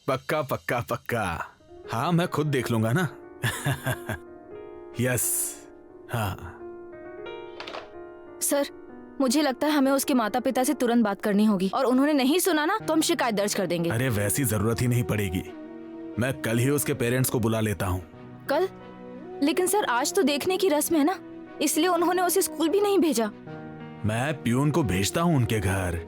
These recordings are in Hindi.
पक्का पक्का पक्का। हाँ मैं खुद देख लूंगा ना। यस। हाँ सर, मुझे लगता है हमें उसके माता पिता से तुरंत बात करनी होगी, और उन्होंने नहीं सुना ना तो हम शिकायत दर्ज कर देंगे। अरे वैसी जरूरत ही नहीं पड़ेगी, मैं कल ही उसके पेरेंट्स को बुला लेता हूँ। कल? लेकिन सर आज तो देखने की रस्म है ना, इसलिए उन्होंने उसे स्कूल भी नहीं भेजा। मैं प्यून को भेजता हूँ उनके घर।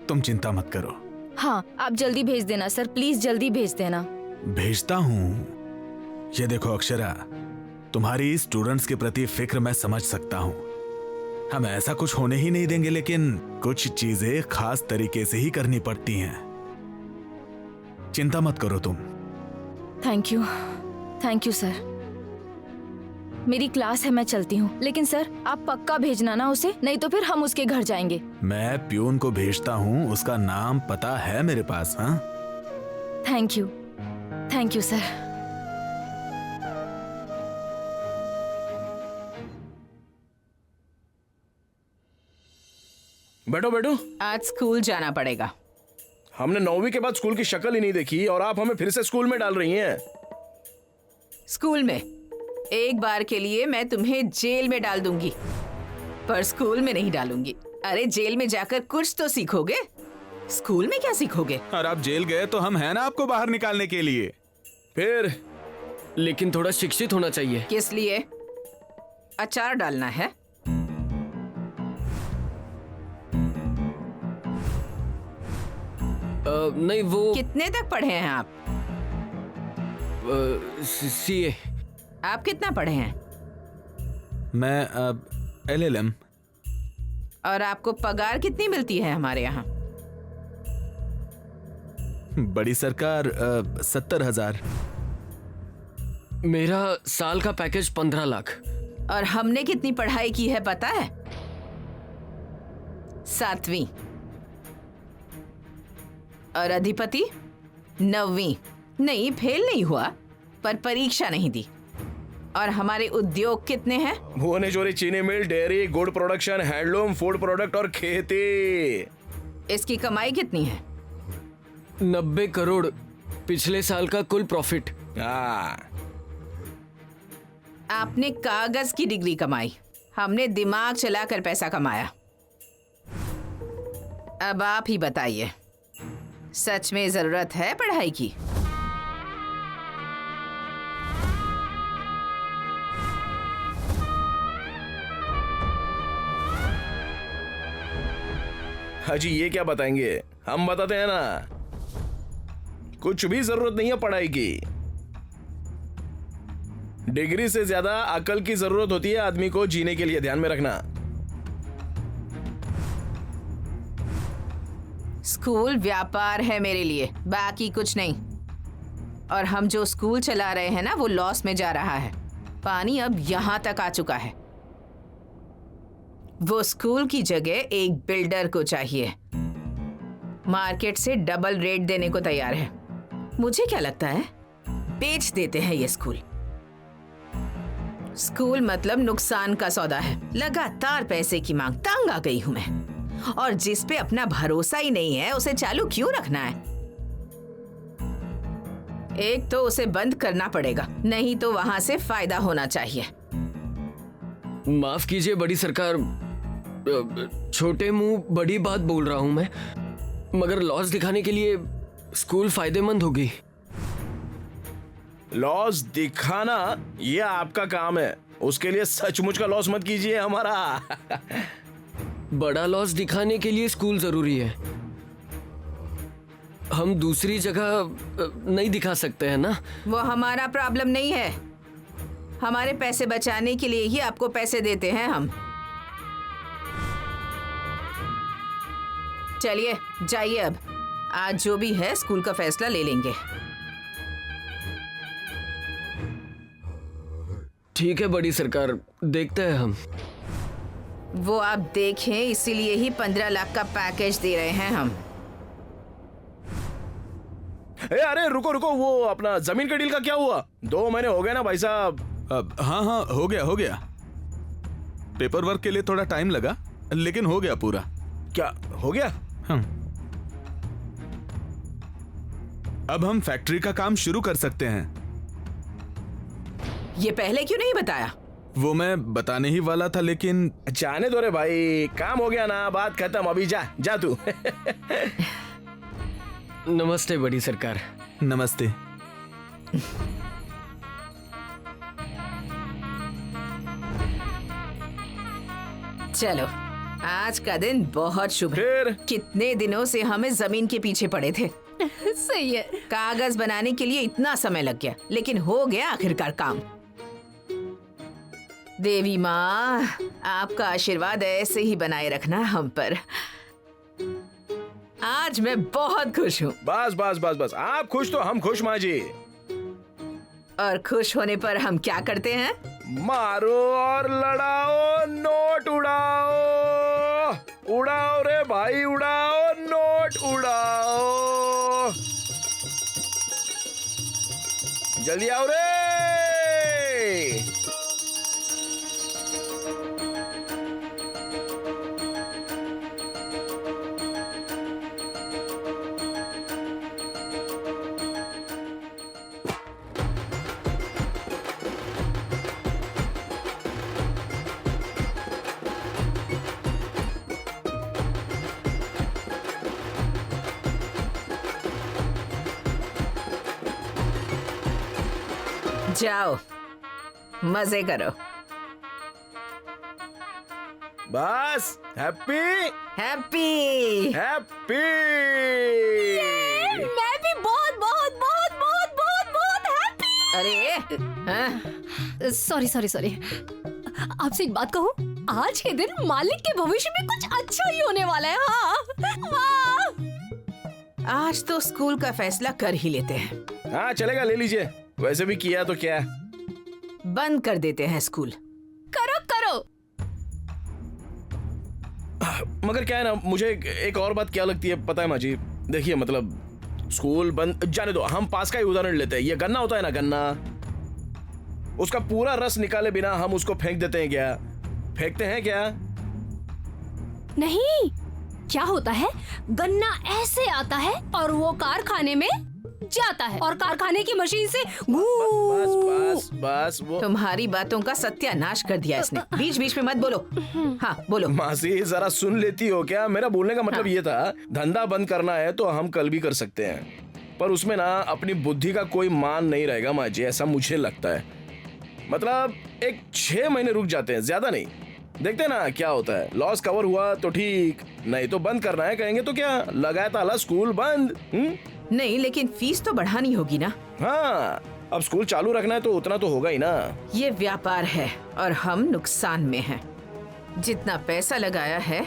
तुम चिंता मत करो। हाँ आप जल्दी भेज देना सर, प्लीज जल्दी भेज देना। भेजता हूँ। ये देखो अक्षरा, तुम्हारी स्टूडेंट्स के प्रति फिक्र मैं समझ सकता हूँ। हम ऐसा कुछ होने ही नहीं देंगे, लेकिन कुछ चीजें खास तरीके से ही करनी पड़ती हैं। चिंता मत करो तुम। Thank you sir. मेरी क्लास है, मैं चलती हूँ, लेकिन सर आप पक्का भेजना ना उसे, नहीं तो फिर हम उसके घर जाएंगे। मैं प्यून को भेजता हूँ, उसका नाम पता है मेरे पास। हाँ थैंक यू सर। बैठो बैठो। आज स्कूल जाना पड़ेगा। हमने 9वीं के बाद स्कूल की शक्ल ही नहीं देखी और आप हमें फिर से स्कूल में डाल रही हैं। स्कूल में एक बार के लिए मैं तुम्हें जेल में डाल दूंगी, पर स्कूल में नहीं डालूंगी। अरे जेल में जाकर कुछ तो सीखोगे, स्कूल में क्या सीखोगे? और आप जेल गए तो हम हैं ना आपको बाहर निकालने के लिए। फिर लेकिन थोड़ा शिक्षित होना चाहिए। किस लिए? अचार डालना है? नहीं वो कितने तक पढ़े हैं आप? सीए। आप कितना पढ़े हैं? मैं LLM। और आपको पगार कितनी मिलती है हमारे यहाँ? बड़ी सरकार 70,000। मेरा साल का पैकेज 15 लाख। और हमने कितनी पढ़ाई की है पता है? 7वीं। और अधिपति 9वीं। नहीं, फेल नहीं हुआ, पर परीक्षा नहीं दी। और हमारे उद्योग कितने हैं? भुवनेश्वरी चीनी मिल, डेयरी, गुड़ प्रोडक्शन, हैंडलूम, फूड प्रोडक्ट और खेती। इसकी कमाई कितनी है? 90 करोड़ पिछले साल का कुल प्रॉफिट। आपने कागज की डिग्री कमाई, हमने दिमाग चलाकर पैसा कमाया। अब आप ही बताइए, सच में जरूरत है पढ़ाई की? हाजी ये क्या बताएंगे, हम बताते हैं ना। कुछ भी जरूरत नहीं है पढ़ाई की। डिग्री से ज्यादा अकल की जरूरत होती है आदमी को जीने के लिए, ध्यान में रखना। स्कूल व्यापार है मेरे लिए, बाकी कुछ नहीं। और हम जो स्कूल चला रहे हैं ना, वो लॉस में जा रहा है। पानी अब यहां तक आ चुका है। वो स्कूल की जगह एक बिल्डर को चाहिए, मार्केट से डबल रेट देने को तैयार है। मुझे क्या लगता है, बेच देते हैं ये स्कूल। स्कूल मतलब नुकसान का सौदा है। लगातार पैसे की मांग, तंग आ गई हूं मैं। और जिस पे अपना भरोसा ही नहीं है, उसे चालू क्यों रखना है? एक तो उसे बंद करना पड़ेगा, नहीं तो वहां से फायदा होना चाहिए। माफ कीजिए बड़ी सरकार, छोटे मुंह बड़ी बात बोल रहा हूं मैं, मगर लॉस दिखाने के लिए स्कूल फायदेमंद होगी। लॉस दिखाना ये आपका काम है, उसके लिए सचमुच का लॉस मत कीजिए हमारा। बड़ा लॉस दिखाने के लिए स्कूल जरूरी है। हम दूसरी जगह नहीं दिखा सकते हैं ना। वो हमारा प्रॉब्लम नहीं है। हमारे पैसे बचाने के लिए ही आपको पैसे देते हैं हम। चलिए जाइए, अब आज जो भी है स्कूल का फैसला ले लेंगे। ठीक है बड़ी सरकार, देखते हैं हम। वो आप देखें, इसीलिए ही 15 लाख का पैकेज दे रहे हैं हम। अरे रुको रुको, वो अपना जमीन का डील का क्या हुआ? 2 महीने हो गए ना भाई साहब। हाँ हो गया। पेपर वर्क के लिए थोड़ा टाइम लगा, लेकिन हो गया पूरा। क्या हो गया? अब हम फैक्ट्री का काम शुरू कर सकते हैं। ये पहले क्यों नहीं बताया? वो मैं बताने ही वाला था, लेकिन जाने दो रे भाई, काम हो गया ना, बात खत्म। अभी जा जा तू। नमस्ते बड़ी सरकार। नमस्ते। चलो, आज का दिन बहुत शुभ है। फिर कितने दिनों से हमें जमीन के पीछे पड़े थे। सही है। कागज बनाने के लिए इतना समय लग गया, लेकिन हो गया आखिरकार काम। देवी माँ, आपका आशीर्वाद ऐसे ही बनाए रखना हम पर। आज मैं बहुत खुश हूँ। बस बस बस बस, आप खुश तो हम खुश माँ जी। और खुश होने पर हम क्या करते हैं? मारो और लड़ाओ, नोट उड़ाओ। उड़ाओ रे भाई उड़ाओ, नोट उड़ाओ। जल्दी आओ रे। जाओ, मजे करो। बस हैप्पी हैप्पी। हैप्पी। मैं भी बहुत बहुत बहुत बहुत बहुत बहुत हैप्पी। अरे हाँ? सॉरी सॉरी सॉरी, आपसे एक बात कहूँ, आज के दिन मालिक के भविष्य में कुछ अच्छा ही होने वाला है। हाँ, आज तो स्कूल का फैसला कर ही लेते हैं। हाँ चलेगा, ले लीजिए। वैसे भी किया तो क्या, बंद कर देते हैं स्कूल। करो करो। मगर क्या है ना, मुझे एक और बात क्या लगती है पता है माँ जी? देखिए मतलब स्कूल बंद जाने दो, हम पास का ही उदाहरण लेते हैं। ये गन्ना होता है ना, गन्ना, उसका पूरा रस निकाले बिना हम उसको फेंक देते हैं क्या? फेंकते हैं क्या? नहीं, क्या होता है, गन्ना ऐसे आता है और वो कारखाने में जाता है और कारखाने की मशीन से बस बस बस वो तुम्हारी बातों का सत्यानाश कर दिया इसने। बीच बीच में मत बोलो। हाँ बोलो। मासी जरा सुन लेती हो क्या? मेरा बोलने का मतलब ये था, धंधा बंद करना है तो हम कल भी कर सकते हैं, पर उसमें ना अपनी बुद्धि का कोई मान नहीं रहेगा माँ जी, ऐसा मुझे लगता है। मतलब एक 6 महीने रुक जाते हैं, ज्यादा नहीं। देखते ना क्या होता है। लॉस कवर हुआ तो ठीक, नहीं तो बंद करना है कहेंगे तो क्या, लगाया ताला, स्कूल बंद। नहीं, लेकिन फीस तो बढ़ानी होगी ना। हाँ, अब स्कूल चालू रखना है तो उतना तो होगा ही ना। ये व्यापार है और हम नुकसान में हैं। जितना पैसा लगाया है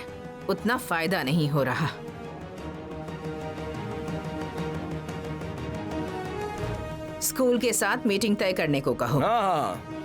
उतना फायदा नहीं हो रहा। स्कूल के साथ मीटिंग तय करने को कहो। हाँ हाँ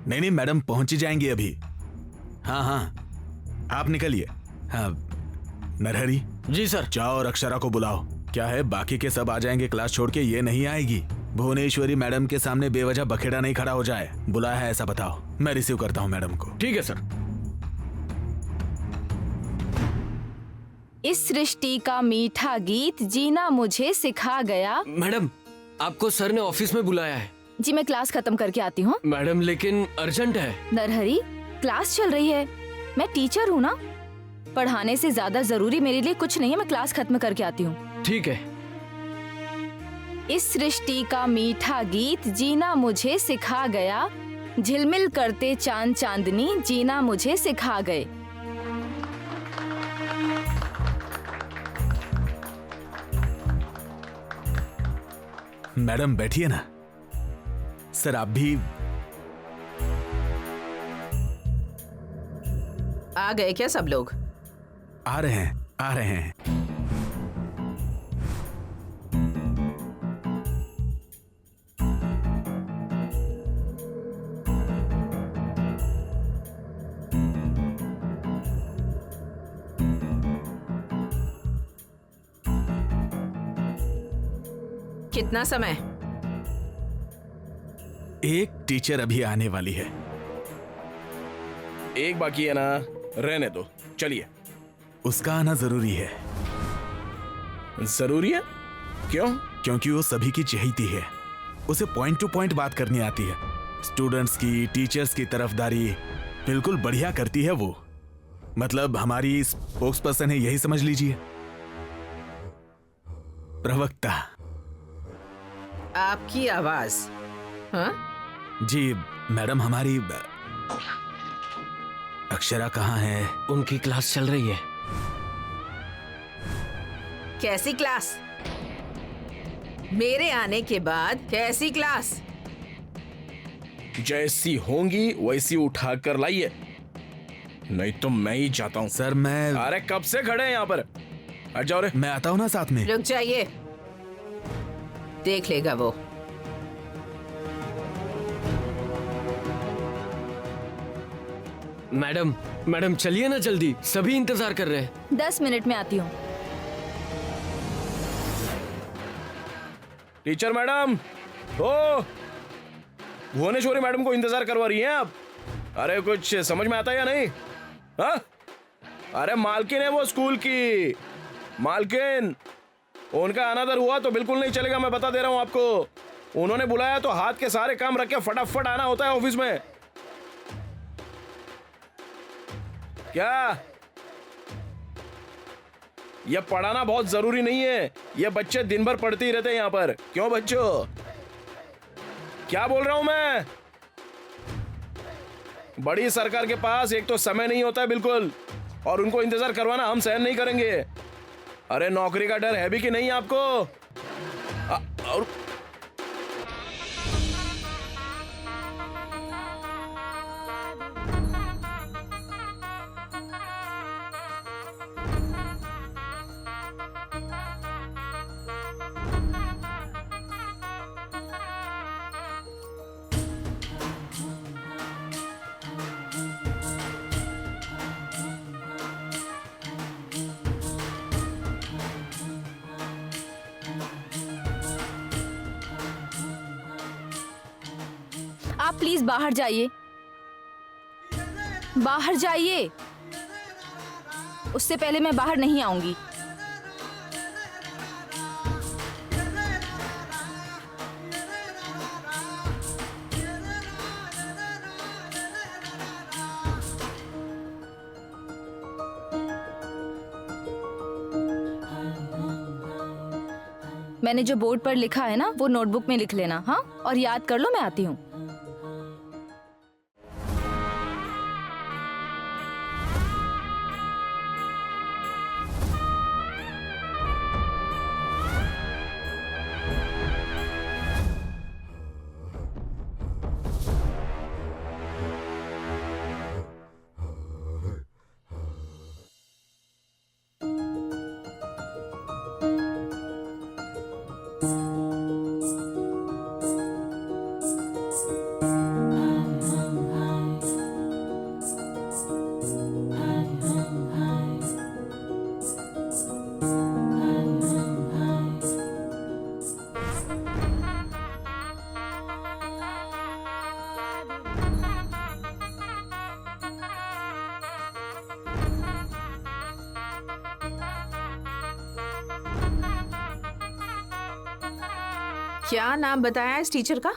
नहीं मैडम, पहुंच ही जाएंगे अभी। हाँ हाँ, आप निकलिए। हाँ नरहरी। जी सर। जाओ और अक्षरा को बुलाओ। क्या है, बाकी के सब आ जाएंगे क्लास छोड़ के, ये नहीं आएगी। भुवनेश्वरी मैडम के सामने बेवजह बखेड़ा नहीं खड़ा हो जाए। बुलाया है ऐसा बताओ, मैं रिसीव करता हूँ मैडम को। ठीक है सर। इस सृष्टि का मीठा गीत जीना मुझे सिखा गया। मैडम, आपको सर ने ऑफिस में बुलाया है। जी मैं क्लास खत्म करके आती हूँ। मैडम लेकिन अर्जेंट है। नरहरी, क्लास चल रही है, मैं टीचर हूँ ना, पढ़ाने से ज्यादा जरूरी मेरे लिए कुछ नहीं है। मैं क्लास खत्म करके आती हूँ। ठीक है। इस सृष्टि का मीठा गीत जीना मुझे सिखा गया, झिलमिल करते चांद चांदनी जीना मुझे सिखा गए। मैडम बैठिए ना। सर आप भी। आ गए क्या सब लोग? आ रहे हैं, आ रहे हैं। कितना समय? एक टीचर अभी आने वाली है। एक बाकी है ना, रहने दो, चलिए। उसका आना जरूरी है। जरूरी है? क्यों? क्योंकि वो सभी की चहेती है। उसे पॉइंट टू पॉइंट बात करनी आती है। स्टूडेंट्स की, टीचर्स की तरफदारी बिल्कुल बढ़िया करती है वो। मतलब हमारी स्पोक्स पर्सन है, यही समझ लीजिए। प्रवक्ता। आपकी आवाज? हाँ? जी मैडम, हमारी अक्षरा कहाँ है? उनकी क्लास चल रही है। कैसी क्लास? मेरे आने के बाद कैसी क्लास? जैसी होंगी वैसी उठा कर लाइए, नहीं तो मैं ही जाता हूँ। सर मैं अरे कब से खड़े हैं यहाँ पर? हट जाओ रे। मैं आता हूँ ना साथ में। रुक जाइए, देख लेगा वो। मैडम, मैडम चलिए ना जल्दी, सभी इंतजार कर रहे हैं। 10 मिनट में आती हूँ। टीचर मैडम, ओ भुवनेश्वरी मैडम को इंतजार करवा रही हैं आप? अरे कुछ समझ में आता है या नहीं? हाँ? अरे मालकिन है वो स्कूल की, मालकिन। उनका अनादर हुआ तो बिल्कुल नहीं चलेगा, मैं बता दे रहा हूं आपको। उन्होंने बुलाया तो हाथ के सारे काम रख के फटाफट आना होता है ऑफिस में। क्या ये पढ़ाना बहुत जरूरी नहीं है? ये बच्चे दिन भर पढ़ते ही रहते हैं यहाँ पर। क्यों बच्चों? क्या बोल रहा हूं मैं? बड़ी सरकार के पास एक तो समय नहीं होता है बिल्कुल, और उनको इंतजार करवाना हम सहन नहीं करेंगे। अरे नौकरी का डर है भी कि नहीं आपको? और आप प्लीज बाहर जाइए, बाहर जाइए। उससे पहले मैं बाहर नहीं आऊंगी। मैंने जो बोर्ड पर लिखा है ना, वो नोटबुक में लिख लेना। हाँ, और याद कर लो, मैं आती हूँ। क्या नाम बताया इस टीचर का?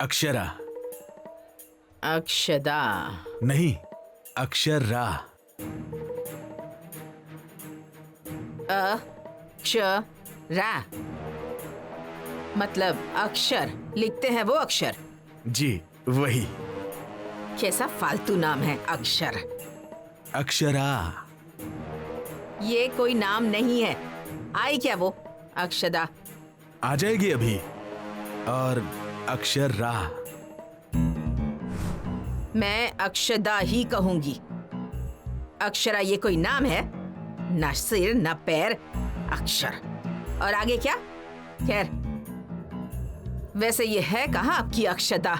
अक्षरा। अक्षदा? नहीं, अक्षरा। अक्षरा। मतलब अक्षर, लिखते हैं वो अक्षर। जी वही। कैसा फालतू नाम है अक्षर। अक्षरा। ये कोई नाम नहीं है। आई क्या वो अक्षदा? आ जाएगी अभी। और अक्षरा। मैं अक्षदा ही कहूंगी। अक्षरा ये कोई नाम है? न सिर न पैर, अक्षर। और आगे क्या? खैर, वैसे ये है कहाँ आपकी अक्षदा?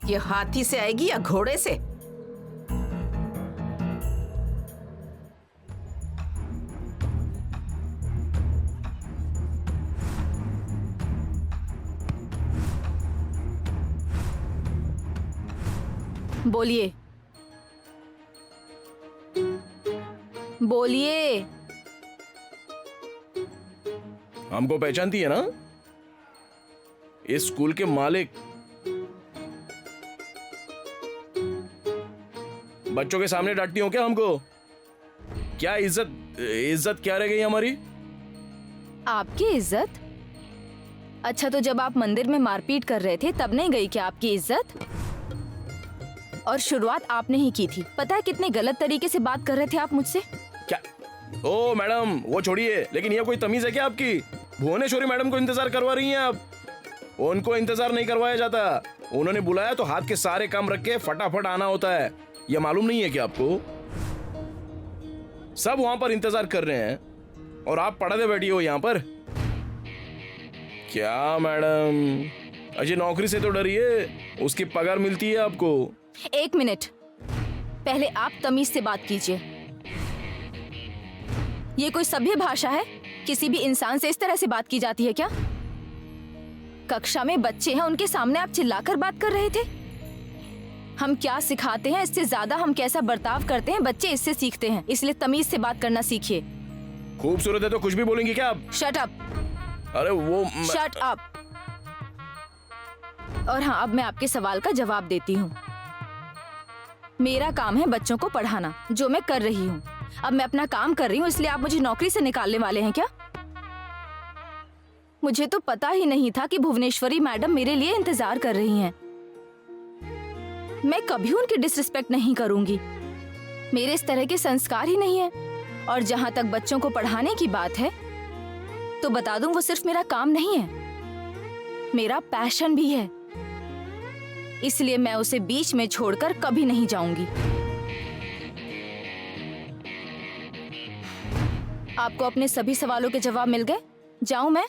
ये हाथी से आएगी या घोड़े से? बोलिए बोलिए। हमको पहचानती है ना? इस स्कूल के मालिक। बच्चों के सामने डांटती हो क्या हमको? क्या इज्जत क्या रह गई हमारी? आपकी इज्जत? अच्छा, तो जब आप मंदिर में मारपीट कर रहे थे तब नहीं गई क्या आपकी इज्जत? और शुरुआत आपने ही की थी। पता है कितने गलत तरीके से बात कर रहे थे आप मुझसे? क्या? ओ मैडम, वो छोड़िए, लेकिन ये कोई तमीज है क्या आपकी? भुवनेश्वरी मैडम को इंतजार करवा रही हैं आप? उनको इंतजार नहीं करवाया जाता। उन्होंने बुलाया तो हाथ के सारे काम रख के फटाफट आना होता है। ये मालूम नहीं है क्या आपको? सब वहां पर इंतजार कर रहे हैं और आप पढ़ाते बैठी हो यहाँ पर। क्या मैडम, अजय नौकरी से तो डरिए, उसकी पगार मिलती है आपको। एक मिनट, पहले आप तमीज से बात कीजिए। ये कोई सभ्य भाषा है? किसी भी इंसान से इस तरह से बात की जाती है क्या? कक्षा में बच्चे हैं, उनके सामने आप चिल्लाकर बात कर रहे थे। हम क्या सिखाते हैं इससे ज्यादा हम कैसा बर्ताव करते हैं बच्चे इससे सीखते हैं। इसलिए तमीज से बात करना सीखिए। खूबसूरत है तो कुछ भी बोलेंगी क्या आप? Shut up. अरे वो शट अप। और हाँ, अब मैं आपके सवाल का जवाब देती हूँ। मेरा काम है बच्चों को पढ़ाना, जो मैं कर रही हूँ। अब मैं अपना काम कर रही हूँ, इसलिए आप मुझे नौकरी से निकालने वाले हैं क्या? मुझे तो पता ही नहीं था कि भुवनेश्वरी मैडम मेरे लिए इंतजार कर रही हैं। मैं कभी उनकी डिसरिस्पेक्ट नहीं करूंगी। मेरे इस तरह के संस्कार ही नहीं है। और जहां तक बच्चों को पढ़ाने की बात है, तो बता दूं, वो सिर्फ मेरा काम नहीं है, मेरा पैशन भी है। इसलिए मैं उसे बीच में छोड़कर कभी नहीं जाऊंगी। आपको अपने सभी सवालों के जवाब मिल गए? जाऊं मैं?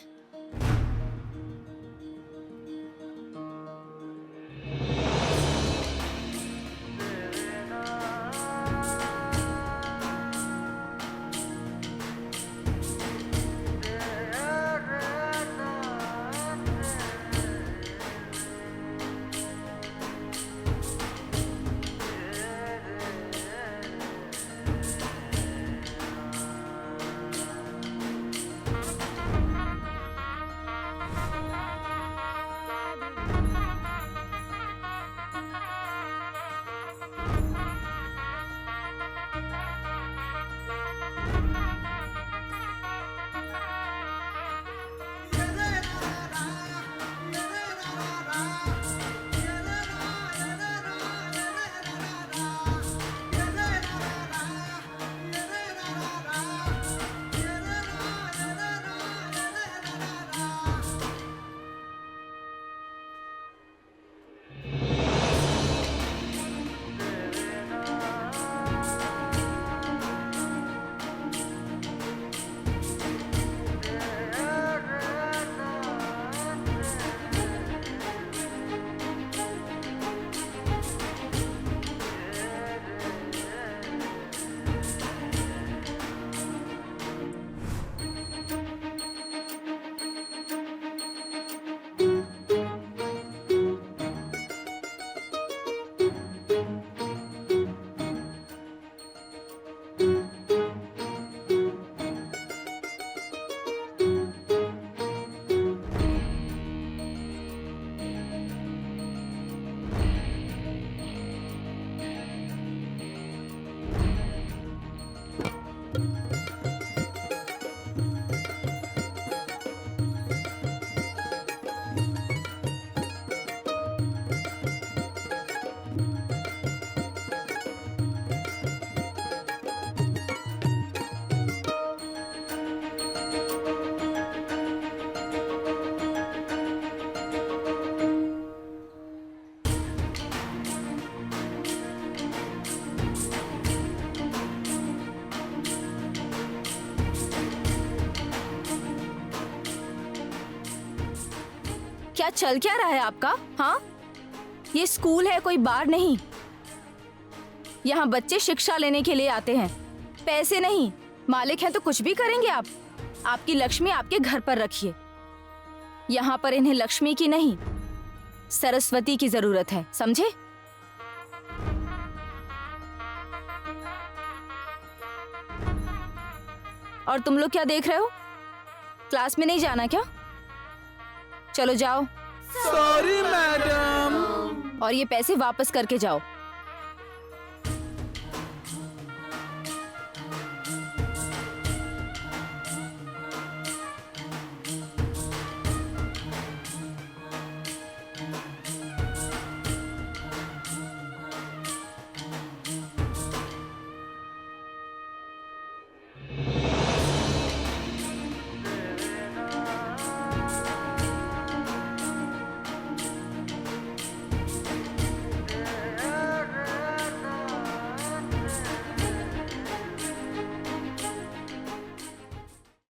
क्या चल क्या रहा है आपका? हाँ, ये स्कूल है, कोई बार नहीं। यहाँ बच्चे शिक्षा लेने के लिए आते हैं, पैसे नहीं। मालिक हैं तो कुछ भी करेंगे आप। आपकी लक्ष्मी आपके घर पर रखिए। यहाँ पर इन्हें लक्ष्मी की नहीं, सरस्वती की जरूरत है, समझे? और तुम लोग क्या देख रहे हो? क्लास में नहीं जाना क्या? चलो जाओ। Sorry madam. और ये पैसे वापस करके जाओ।